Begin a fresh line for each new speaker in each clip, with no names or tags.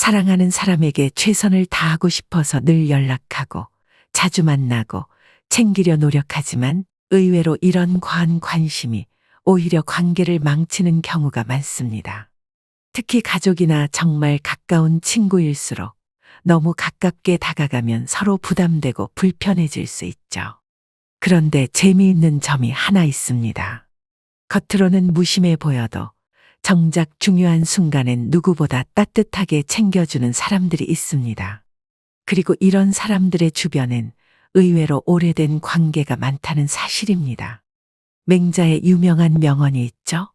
사랑하는 사람에게 최선을 다하고 싶어서 늘 연락하고 자주 만나고 챙기려 노력하지만 의외로 이런 과한 관심이 오히려 관계를 망치는 경우가 많습니다. 특히 가족이나 정말 가까운 친구일수록 너무 가깝게 다가가면 서로 부담되고 불편해질 수 있죠. 그런데 재미있는 점이 하나 있습니다. 겉으로는 무심해 보여도 정작 중요한 순간엔 누구보다 따뜻하게 챙겨주는 사람들이 있습니다. 그리고 이런 사람들의 주변엔 의외로 오래된 관계가 많다는 사실입니다. 맹자의 유명한 명언이 있죠.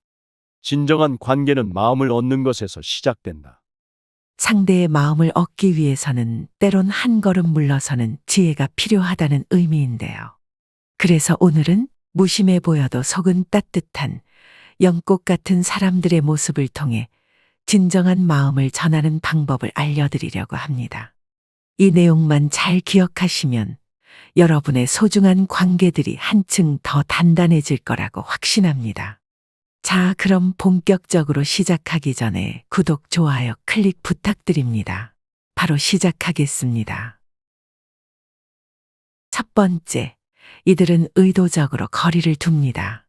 진정한 관계는 마음을 얻는 것에서 시작된다.
상대의 마음을 얻기 위해서는 때론 한 걸음 물러서는 지혜가 필요하다는 의미인데요. 그래서 오늘은 무심해 보여도 속은 따뜻한 연꽃 같은 사람들의 모습을 통해 진정한 마음을 전하는 방법을 알려드리려고 합니다. 이 내용만 잘 기억하시면 여러분의 소중한 관계들이 한층 더 단단해질 거라고 확신합니다. 자, 그럼 본격적으로 시작하기 전에 구독, 좋아요, 클릭 부탁드립니다. 바로 시작하겠습니다. 첫 번째, 이들은 의도적으로 거리를 둡니다.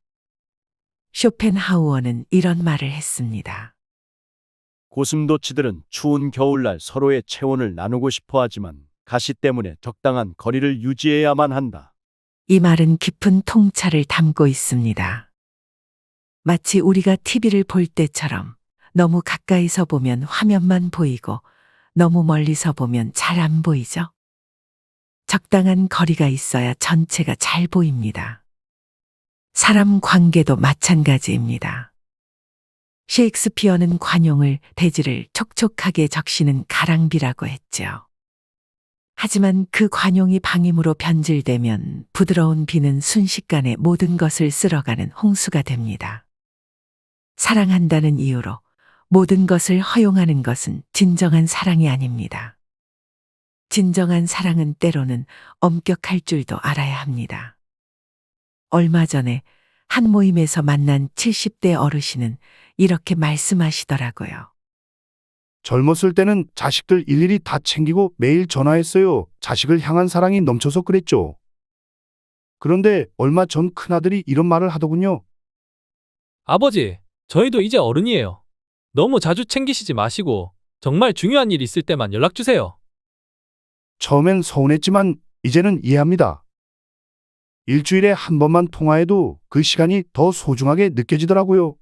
쇼펜하우어는 이런 말을 했습니다.
고슴도치들은 추운 겨울날 서로의 체온을 나누고 싶어 하지만 가시 때문에 적당한 거리를 유지해야만 한다.
이 말은 깊은 통찰을 담고 있습니다. 마치 우리가 TV를 볼 때처럼 너무 가까이서 보면 화면만 보이고 너무 멀리서 보면 잘 안 보이죠? 적당한 거리가 있어야 전체가 잘 보입니다. 사람 관계도 마찬가지입니다. 셰익스피어는 관용을, 대지를 촉촉하게 적시는 가랑비라고 했죠. 하지만 그 관용이 방임으로 변질되면 부드러운 비는 순식간에 모든 것을 쓸어가는 홍수가 됩니다. 사랑한다는 이유로 모든 것을 허용하는 것은 진정한 사랑이 아닙니다. 진정한 사랑은 때로는 엄격할 줄도 알아야 합니다. 얼마 전에 한 모임에서 만난 70대 어르신은 이렇게 말씀하시더라고요.
젊었을 때는 자식들 일일이 다 챙기고 매일 전화했어요. 자식을 향한 사랑이 넘쳐서 그랬죠. 그런데 얼마 전 큰아들이 이런 말을 하더군요.
아버지, 저희도 이제 어른이에요. 너무 자주 챙기시지 마시고 정말 중요한 일 있을 때만 연락 주세요.
처음엔 서운했지만 이제는 이해합니다. 일주일에 한 번만 통화해도 그 시간이 더 소중하게 느껴지더라고요.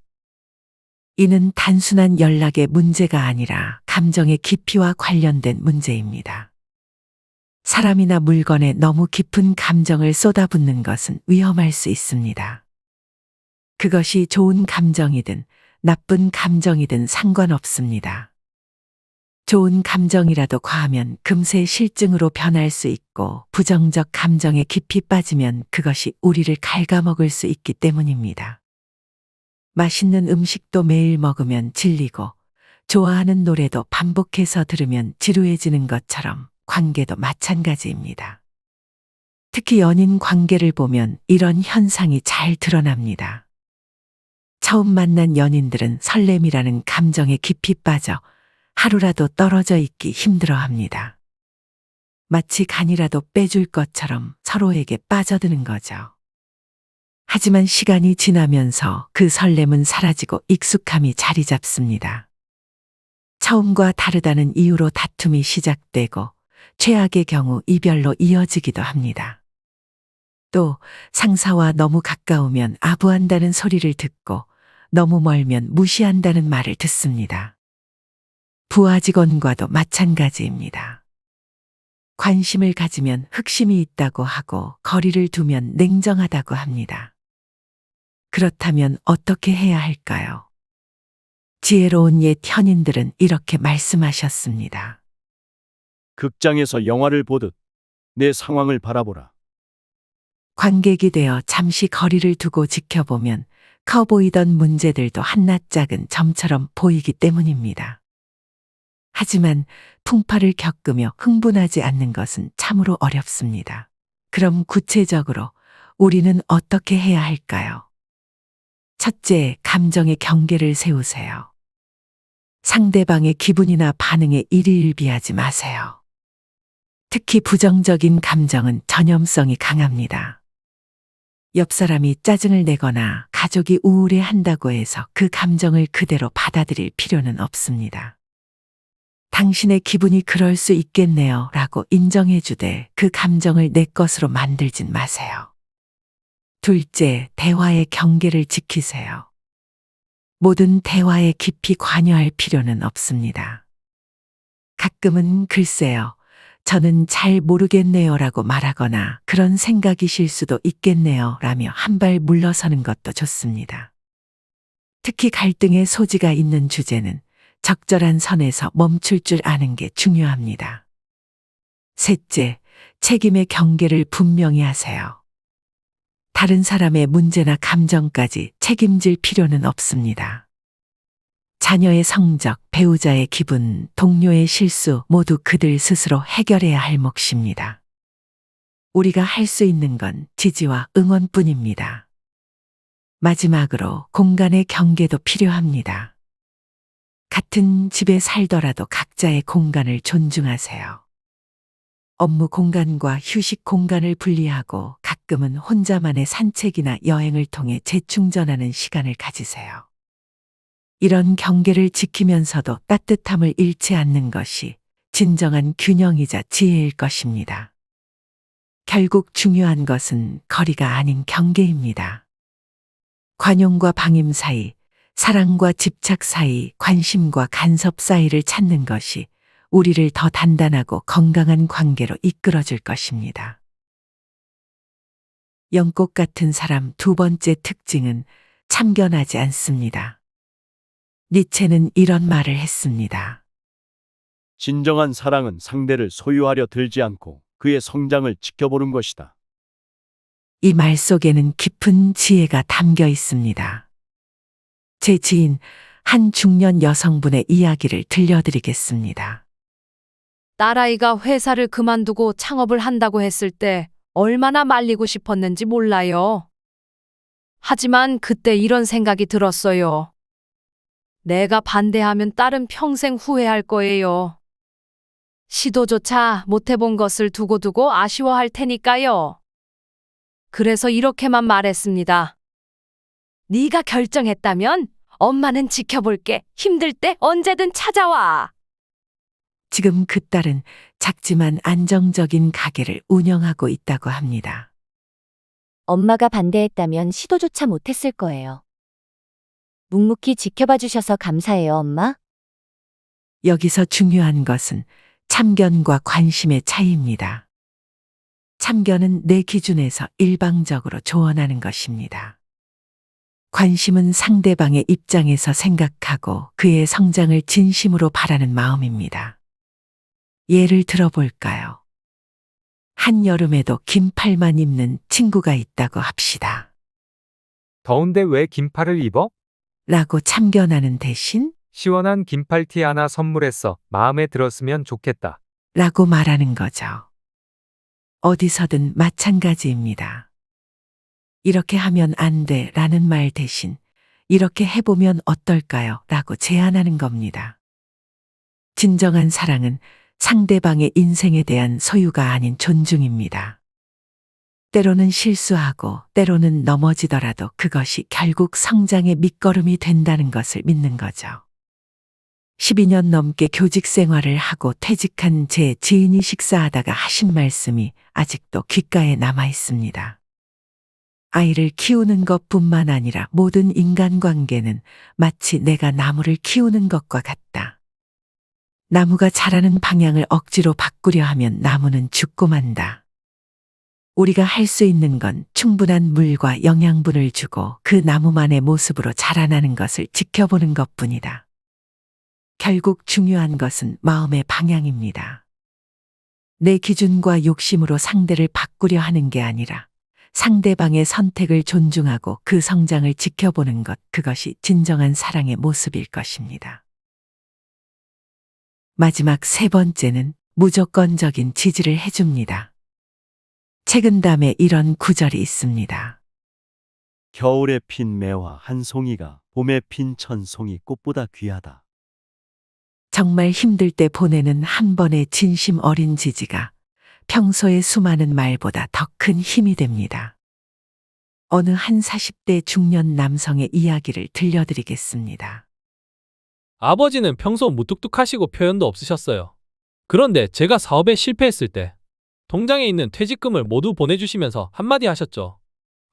이는 단순한 연락의 문제가 아니라 감정의 깊이와 관련된 문제입니다. 사람이나 물건에 너무 깊은 감정을 쏟아붓는 것은 위험할 수 있습니다. 그것이 좋은 감정이든 나쁜 감정이든 상관없습니다. 좋은 감정이라도 과하면 금세 실증으로 변할 수 있고 부정적 감정에 깊이 빠지면 그것이 우리를 갉아먹을 수 있기 때문입니다. 맛있는 음식도 매일 먹으면 질리고 좋아하는 노래도 반복해서 들으면 지루해지는 것처럼 관계도 마찬가지입니다. 특히 연인 관계를 보면 이런 현상이 잘 드러납니다. 처음 만난 연인들은 설렘이라는 감정에 깊이 빠져 하루라도 떨어져 있기 힘들어합니다. 마치 간이라도 빼줄 것처럼 서로에게 빠져드는 거죠. 하지만 시간이 지나면서 그 설렘은 사라지고 익숙함이 자리 잡습니다. 처음과 다르다는 이유로 다툼이 시작되고 최악의 경우 이별로 이어지기도 합니다. 또 상사와 너무 가까우면 아부한다는 소리를 듣고 너무 멀면 무시한다는 말을 듣습니다. 부하 직원과도 마찬가지입니다. 관심을 가지면 흑심이 있다고 하고 거리를 두면 냉정하다고 합니다. 그렇다면 어떻게 해야 할까요? 지혜로운 옛 현인들은 이렇게 말씀하셨습니다.
극장에서 영화를 보듯 내 상황을 바라보라.
관객이 되어 잠시 거리를 두고 지켜보면 커 보이던 문제들도 한낱 작은 점처럼 보이기 때문입니다. 하지만 풍파를 겪으며 흥분하지 않는 것은 참으로 어렵습니다. 그럼 구체적으로 우리는 어떻게 해야 할까요? 첫째, 감정의 경계를 세우세요. 상대방의 기분이나 반응에 일희일비하지 마세요. 특히 부정적인 감정은 전염성이 강합니다. 옆 사람이 짜증을 내거나 가족이 우울해 한다고 해서 그 감정을 그대로 받아들일 필요는 없습니다. 당신의 기분이 그럴 수 있겠네요 라고 인정해 주되 그 감정을 내 것으로 만들진 마세요. 둘째, 대화의 경계를 지키세요. 모든 대화에 깊이 관여할 필요는 없습니다. 가끔은 글쎄요, 저는 잘 모르겠네요 라고 말하거나 그런 생각이실 수도 있겠네요 라며 한 발 물러서는 것도 좋습니다. 특히 갈등의 소지가 있는 주제는 적절한 선에서 멈출 줄 아는 게 중요합니다. 셋째, 책임의 경계를 분명히 하세요. 다른 사람의 문제나 감정까지 책임질 필요는 없습니다. 자녀의 성적, 배우자의 기분, 동료의 실수 모두 그들 스스로 해결해야 할 몫입니다. 우리가 할 수 있는 건 지지와 응원뿐입니다. 마지막으로 공간의 경계도 필요합니다. 같은 집에 살더라도 각자의 공간을 존중하세요. 업무 공간과 휴식 공간을 분리하고 가끔은 혼자만의 산책이나 여행을 통해 재충전하는 시간을 가지세요. 이런 경계를 지키면서도 따뜻함을 잃지 않는 것이 진정한 균형이자 지혜일 것입니다. 결국 중요한 것은 거리가 아닌 경계입니다. 관용과 방임 사이, 사랑과 집착 사이, 관심과 간섭 사이를 찾는 것이 우리를 더 단단하고 건강한 관계로 이끌어줄 것입니다. 연꽃 같은 사람 두 번째 특징은 참견하지 않습니다. 니체는 이런 말을 했습니다.
진정한 사랑은 상대를 소유하려 들지 않고 그의 성장을 지켜보는 것이다.
이 말 속에는 깊은 지혜가 담겨 있습니다. 제 지인 한 중년 여성분의 이야기를 들려드리겠습니다.
딸아이가 회사를 그만두고 창업을 한다고 했을 때 얼마나 말리고 싶었는지 몰라요. 하지만 그때 이런 생각이 들었어요. 내가 반대하면 딸은 평생 후회할 거예요. 시도조차 못 해본 것을 두고두고 아쉬워할 테니까요. 그래서 이렇게만 말했습니다. 네가 결정했다면 엄마는 지켜볼게. 힘들 때 언제든 찾아와.
지금 그 딸은 작지만 안정적인 가게를 운영하고 있다고 합니다.
엄마가 반대했다면 시도조차 못했을 거예요. 묵묵히 지켜봐 주셔서 감사해요, 엄마.
여기서 중요한 것은 참견과 관심의 차이입니다. 참견은 내 기준에서 일방적으로 조언하는 것입니다. 관심은 상대방의 입장에서 생각하고 그의 성장을 진심으로 바라는 마음입니다. 예를 들어볼까요? 한여름에도 긴팔만 입는 친구가 있다고 합시다.
더운데 왜 긴팔을 입어?
라고 참견하는 대신
시원한 긴팔티 하나 선물했어. 마음에 들었으면 좋겠다.
라고 말하는 거죠. 어디서든 마찬가지입니다. 이렇게 하면 안 돼 라는 말 대신 이렇게 해보면 어떨까요? 라고 제안하는 겁니다. 진정한 사랑은 상대방의 인생에 대한 소유가 아닌 존중입니다. 때로는 실수하고 때로는 넘어지더라도 그것이 결국 성장의 밑거름이 된다는 것을 믿는 거죠. 12년 넘게 교직 생활을 하고 퇴직한 제 지인이 식사하다가 하신 말씀이 아직도 귓가에 남아 있습니다. 아이를 키우는 것뿐만 아니라 모든 인간관계는 마치 내가 나무를 키우는 것과 같다. 나무가 자라는 방향을 억지로 바꾸려 하면 나무는 죽고 만다. 우리가 할 수 있는 건 충분한 물과 영양분을 주고 그 나무만의 모습으로 자라나는 것을 지켜보는 것뿐이다. 결국 중요한 것은 마음의 방향입니다. 내 기준과 욕심으로 상대를 바꾸려 하는 게 아니라 상대방의 선택을 존중하고 그 성장을 지켜보는 것, 그것이 진정한 사랑의 모습일 것입니다. 마지막 세 번째는 무조건적인 지지를 해줍니다. 책은담에 이런 구절이 있습니다.
겨울에 핀 매화 한 송이가 봄에 핀 천 송이 꽃보다 귀하다.
정말 힘들 때 보내는 한 번의 진심 어린 지지가 평소의 수많은 말보다 더 큰 힘이 됩니다. 어느 한 40대 중년 남성의 이야기를 들려드리겠습니다.
아버지는 평소 무뚝뚝하시고 표현도 없으셨어요. 그런데 제가 사업에 실패했을 때 통장에 있는 퇴직금을 모두 보내주시면서 한마디 하셨죠.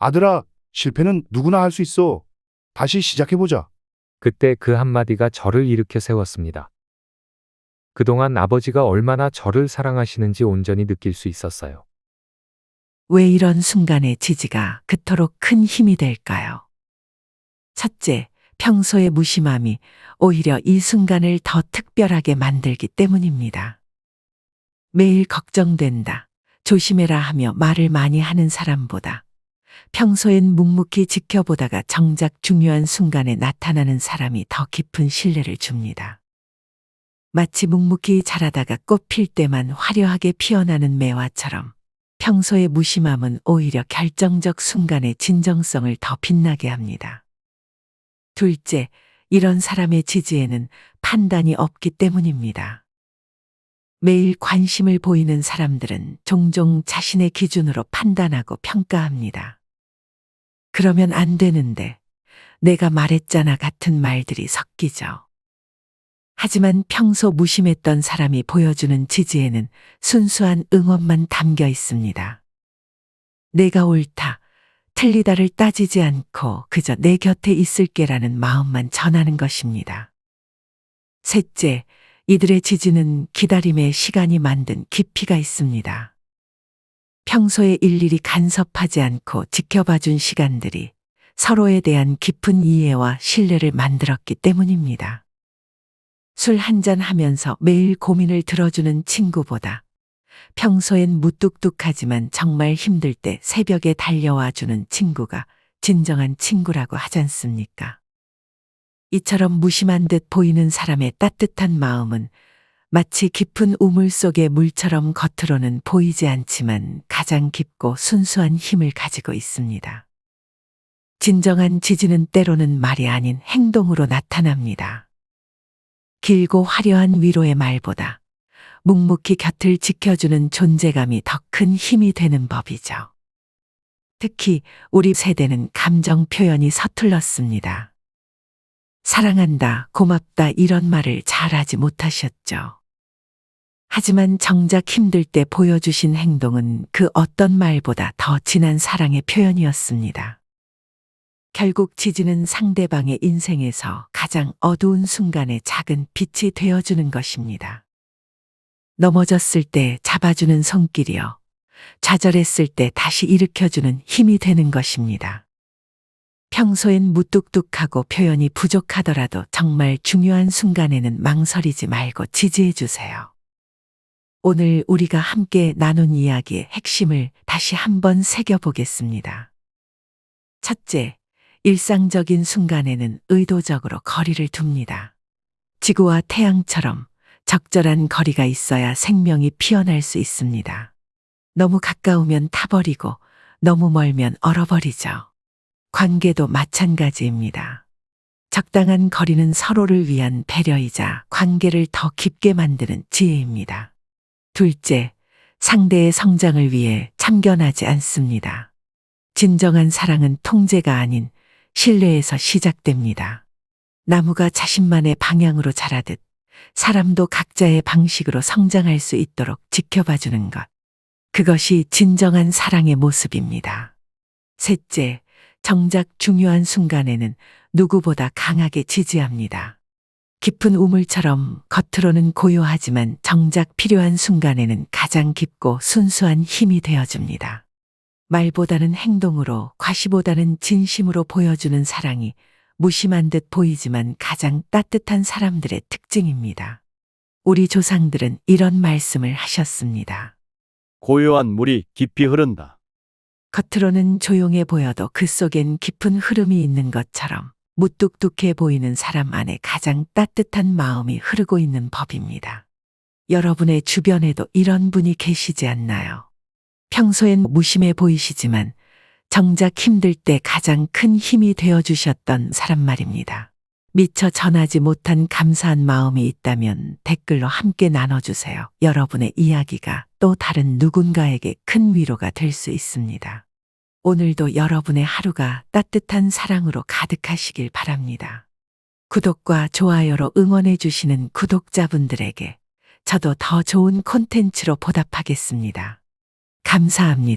아들아, 실패는 누구나 할 수 있어. 다시 시작해보자.
그때 그 한마디가 저를 일으켜 세웠습니다. 그동안 아버지가 얼마나 저를 사랑하시는지 온전히 느낄 수 있었어요.
왜 이런 순간의 지지가 그토록 큰 힘이 될까요? 첫째, 평소의 무심함이 오히려 이 순간을 더 특별하게 만들기 때문입니다. 매일 걱정된다, 조심해라 하며 말을 많이 하는 사람보다 평소엔 묵묵히 지켜보다가 정작 중요한 순간에 나타나는 사람이 더 깊은 신뢰를 줍니다. 마치 묵묵히 자라다가 꽃 필 때만 화려하게 피어나는 매화처럼 평소의 무심함은 오히려 결정적 순간의 진정성을 더 빛나게 합니다. 둘째, 이런 사람의 지지에는 판단이 없기 때문입니다. 매일 관심을 보이는 사람들은 종종 자신의 기준으로 판단하고 평가합니다. 그러면 안 되는데, 내가 말했잖아 같은 말들이 섞이죠. 하지만 평소 무심했던 사람이 보여주는 지지에는 순수한 응원만 담겨 있습니다. 내가 옳다, 틀리다를 따지지 않고 그저 내 곁에 있을게라는 마음만 전하는 것입니다. 셋째, 이들의 지지는 기다림의 시간이 만든 깊이가 있습니다. 평소에 일일이 간섭하지 않고 지켜봐준 시간들이 서로에 대한 깊은 이해와 신뢰를 만들었기 때문입니다. 술 한잔 하면서 매일 고민을 들어주는 친구보다 평소엔 무뚝뚝하지만 정말 힘들 때 새벽에 달려와 주는 친구가 진정한 친구라고 하지 않습니까? 이처럼 무심한 듯 보이는 사람의 따뜻한 마음은 마치 깊은 우물 속의 물처럼 겉으로는 보이지 않지만 가장 깊고 순수한 힘을 가지고 있습니다. 진정한 지지는 때로는 말이 아닌 행동으로 나타납니다. 길고 화려한 위로의 말보다 묵묵히 곁을 지켜주는 존재감이 더 큰 힘이 되는 법이죠. 특히 우리 세대는 감정 표현이 서툴렀습니다. 사랑한다, 고맙다 이런 말을 잘하지 못하셨죠. 하지만 정작 힘들 때 보여주신 행동은 그 어떤 말보다 더 진한 사랑의 표현이었습니다. 결국 지지는 상대방의 인생에서 가장 어두운 순간에 작은 빛이 되어주는 것입니다. 넘어졌을 때 잡아주는 손길이요, 좌절했을 때 다시 일으켜주는 힘이 되는 것입니다. 평소엔 무뚝뚝하고 표현이 부족하더라도 정말 중요한 순간에는 망설이지 말고 지지해 주세요. 오늘 우리가 함께 나눈 이야기의 핵심을 다시 한번 새겨보겠습니다. 첫째, 일상적인 순간에는 의도적으로 거리를 둡니다. 지구와 태양처럼 적절한 거리가 있어야 생명이 피어날 수 있습니다. 너무 가까우면 타버리고 너무 멀면 얼어버리죠. 관계도 마찬가지입니다. 적당한 거리는 서로를 위한 배려이자 관계를 더 깊게 만드는 지혜입니다. 둘째, 상대의 성장을 위해 참견하지 않습니다. 진정한 사랑은 통제가 아닌 신뢰에서 시작됩니다. 나무가 자신만의 방향으로 자라듯 사람도 각자의 방식으로 성장할 수 있도록 지켜봐주는 것. 그것이 진정한 사랑의 모습입니다. 셋째, 정작 중요한 순간에는 누구보다 강하게 지지합니다. 깊은 우물처럼 겉으로는 고요하지만 정작 필요한 순간에는 가장 깊고 순수한 힘이 되어줍니다. 말보다는 행동으로, 과시보다는 진심으로 보여주는 사랑이 무심한 듯 보이지만 가장 따뜻한 사람들의 특징입니다. 우리 조상들은 이런 말씀을 하셨습니다.
고요한 물이 깊이 흐른다.
겉으로는 조용해 보여도 그 속엔 깊은 흐름이 있는 것처럼 무뚝뚝해 보이는 사람 안에 가장 따뜻한 마음이 흐르고 있는 법입니다. 여러분의 주변에도 이런 분이 계시지 않나요? 평소엔 무심해 보이시지만 정작 힘들 때 가장 큰 힘이 되어주셨던 사람 말입니다. 미처 전하지 못한 감사한 마음이 있다면 댓글로 함께 나눠주세요. 여러분의 이야기가 또 다른 누군가에게 큰 위로가 될 수 있습니다. 오늘도 여러분의 하루가 따뜻한 사랑으로 가득하시길 바랍니다. 구독과 좋아요로 응원해주시는 구독자분들에게 저도 더 좋은 콘텐츠로 보답하겠습니다. 감사합니다.